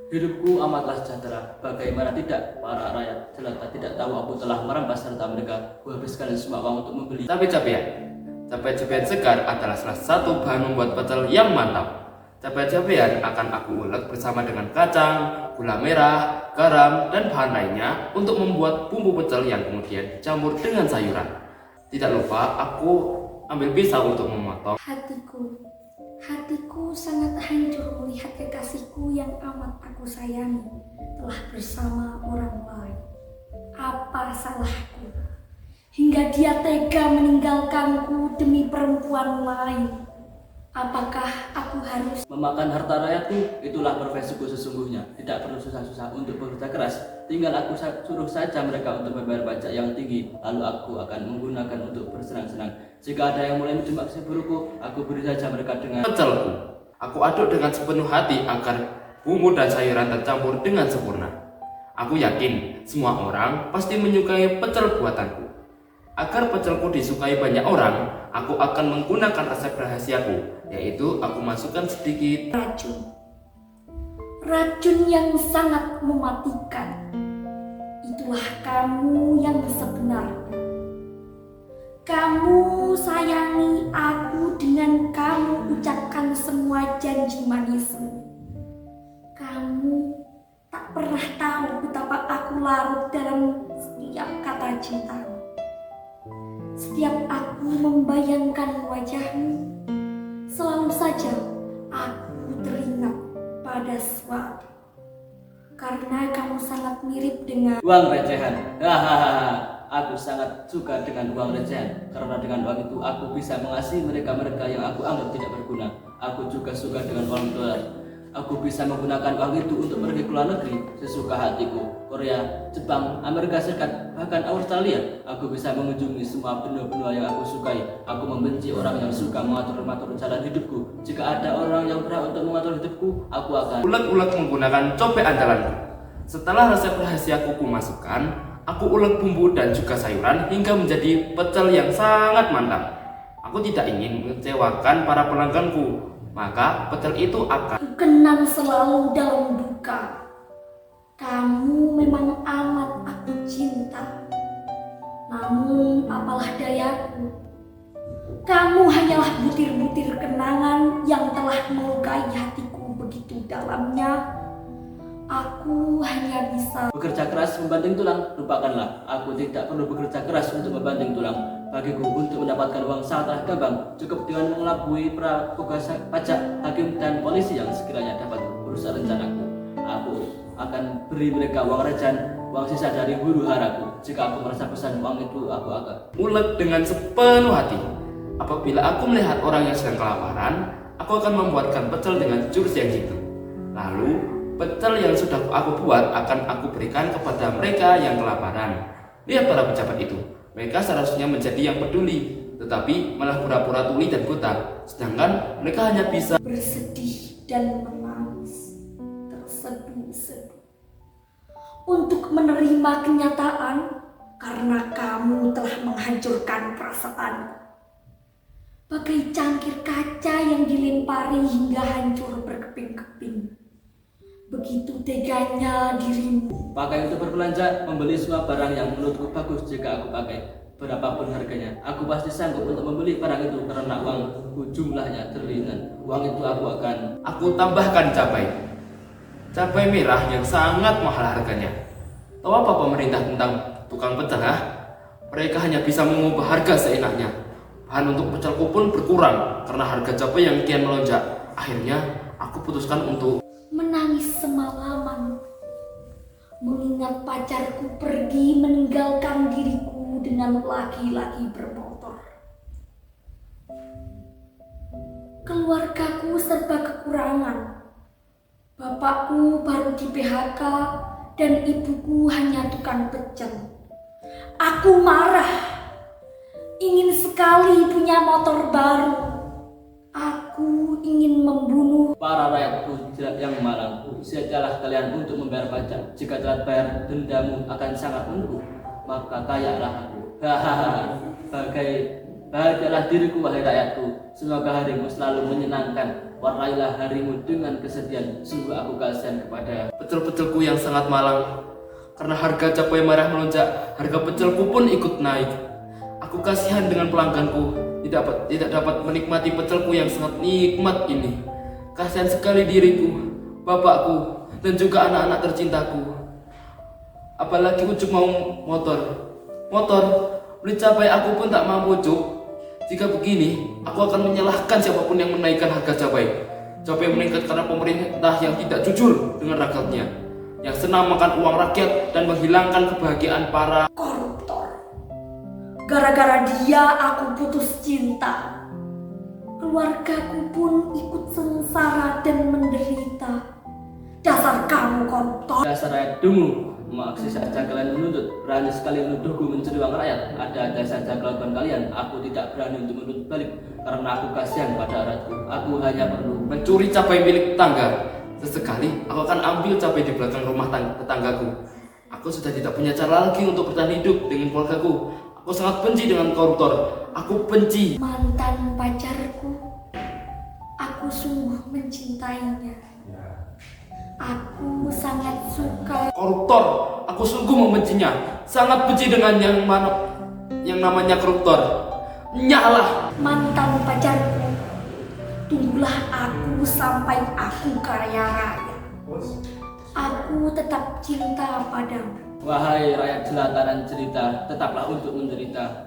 Hidupku amatlah sejahtera, bagaimana tidak para rakyat jelata tidak tahu aku telah merampas harta mereka. Kuhabiskan semua uang untuk membeli Cabai-cabean segar adalah salah satu bahan membuat pecel yang mantap. Cabai-cabean akan aku ulek bersama dengan kacang, gula merah, garam, dan bahan lainnya untuk membuat bumbu pecel yang kemudian dicampur dengan sayuran. Tidak lupa aku ambil pisau untuk memotong. Hatiku sangat hancur melihat kekasihku yang amat aku sayangi telah bersama orang lain. Apa salahku hingga dia tega meninggalkanku demi perempuan lain? Apakah aku harus memakan harta rakyatku? Itulah profesiku sesungguhnya. Tidak perlu susah-susah untuk bekerja keras. Tinggal aku suruh saja mereka untuk membayar pajak yang tinggi. Lalu aku akan menggunakan untuk bersenang-senang. Jika ada yang mulai menjebak si buruku, aku beri saja mereka dengan Pecelku. Aku aduk dengan sepenuh hati agar bumbu dan sayuran tercampur dengan sempurna. Aku yakin semua orang pasti menyukai pecel buatanku. Agar pecelku disukai banyak orang, aku akan menggunakan resep rahasiaku, yaitu aku masukkan sedikit racun yang sangat mematikan? Itulah kamu yang sebenarnya. Kamu sayangi aku dengan kamu ucapkan semua janji manismu. Kamu tak pernah tahu betapa aku larut dalam setiap kata cintamu. Setiap aku membayangkan wajahmu, selalu saja aku teringat pada suatu. Karena kamu sangat mirip dengan uang recehan. Hahaha. Aku sangat suka dengan uang recehan, karena dengan uang itu aku bisa mengasihi mereka-mereka yang aku anggap tidak berguna. Aku juga suka dengan uang dolar. Aku bisa menggunakan uang itu untuk pergi ke luar negeri sesuka hatiku. Korea, Jepang, Amerika Serikat, bahkan Australia. Aku bisa mengunjungi semua benua-benua yang aku sukai. Aku membenci orang yang suka mengatur-ngatur jalan hidupku. Jika ada orang yang berhak untuk mengatur hidupku, aku akan ulek-ulek menggunakan cobek andalanku. Setelah resep rahasiaku kumasukkan, aku ulek bumbu dan juga sayuran hingga menjadi pecel yang sangat mantap. Aku tidak ingin mengecewakan para pelangganku, maka pecel itu akan kenang selalu dalam duka. Kamu memang amat aku cinta. Namun apalah dayaku, kamu hanyalah butir-butir kenangan yang telah melukai hatiku begitu dalamnya. Aku hanya bisa bekerja keras membanting tulang. Lupakanlah, aku tidak perlu bekerja keras untuk membanting tulang. Bagiku untuk mendapatkan uang sangatlah gampang. Cukup dengan mengelabui para petugas pajak, hakim, dan polisi yang sekiranya dapat merusak rencanaku. Aku akan beri mereka uang recehan, uang sisa dari huru haraku. Jika aku merasa pesan uang itu, aku akan ulek dengan sepenuh hati. Apabila aku melihat orang yang sedang kelaparan, aku akan membuatkan pecel dengan jurus yang jitu. Lalu pecel yang sudah aku buat akan aku berikan kepada mereka yang kelaparan. Lihat para pejabat itu, mereka seharusnya menjadi yang peduli, tetapi malah pura-pura tuli dan buta. Sedangkan mereka hanya bisa bersedih dan menangis, terseduh-seduh untuk menerima kenyataan karena kamu telah menghancurkan perasaanku. Bagai cangkir kaca yang dilempari hingga hancur berkeping-keping. Begitu teganya dirimu. pakai untuk berbelanja, membeli semua barang yang menurutku bagus. Jika aku pakai berapapun harganya, aku pasti sanggup untuk membeli barang itu karena uangku jumlahnya triliunan. Uang itu aku tambahkan cabai merah yang sangat mahal harganya. Tahu apa pemerintah tentang tukang pecel? Mereka hanya bisa mengubah harga seenaknya. Bahan untuk pecelku pun berkurang karena harga cabai yang kian melonjak. Akhirnya aku putuskan untuk menangis semalaman, mengingat pacarku pergi meninggalkan diriku dengan laki-laki bermotor. Keluargaku serba kekurangan. Bapakku baru di PHK dan ibuku hanya tukang pecel. Aku marah, ingin sekali punya motor baru. Aku ingin membunuh para rakyatku yang malang. Siajalah kalian untuk membayar pajak. Jika telat bayar, dendamu akan sangat menumpuk. Maka kayalah aku. Hahaha. Bagai Bahagialah diriku wahai rakyatku, semoga harimu selalu menyenangkan. Warnailah harimu dengan kesedihan, sungguh aku kasihan kepada Pecel-pecelku yang sangat malang. Karena harga cabai merah melonjak, harga pecelku pun ikut naik. Aku kasihan dengan pelangganku, tidak dapat menikmati pecelku yang sangat nikmat ini. Kasihan sekali diriku, bapakku, dan juga anak-anak tercintaku. Apalagi Ucup mau motor, beli cabai aku pun tak mampu, Cuk. Jika begini, aku akan menyalahkan siapapun yang menaikkan harga cabai. Cabai meningkat karena pemerintah yang tidak jujur dengan rakyatnya, yang senang makan uang rakyat dan menghilangkan kebahagiaan para Koruptor. Gara-gara dia aku putus cinta. Keluargaku pun ikut sengsara dan menderita. Dasar kamu koruptor. dasar rakyat dungu. Maksud saja kalian menuntut, berani sekali menuduhku mencuri uang rakyat. Ada saja kelakuan kalian, aku tidak berani untuk menuntut balik karena aku kasihan pada rakyatku. Aku hanya perlu mencuri cabai milik tetangga. Sesekali aku akan ambil cabai di belakang rumah tetanggaku. Aku sudah tidak punya cara lagi untuk bertahan hidup dengan keluargaku. Aku sangat benci dengan koruptor. Aku benci. Mantan pacarku. Aku sungguh mencintainya. Aku sangat suka. Koruptor, aku sungguh membencinya. Sangat benci dengan yang namanya koruptor. Nyalah. Mantan pacarku. Tunggulah aku sampai aku kaya raya. Aku tetap cinta padamu. wahai rakyat jelata dan cerita, tetaplah untuk menderita.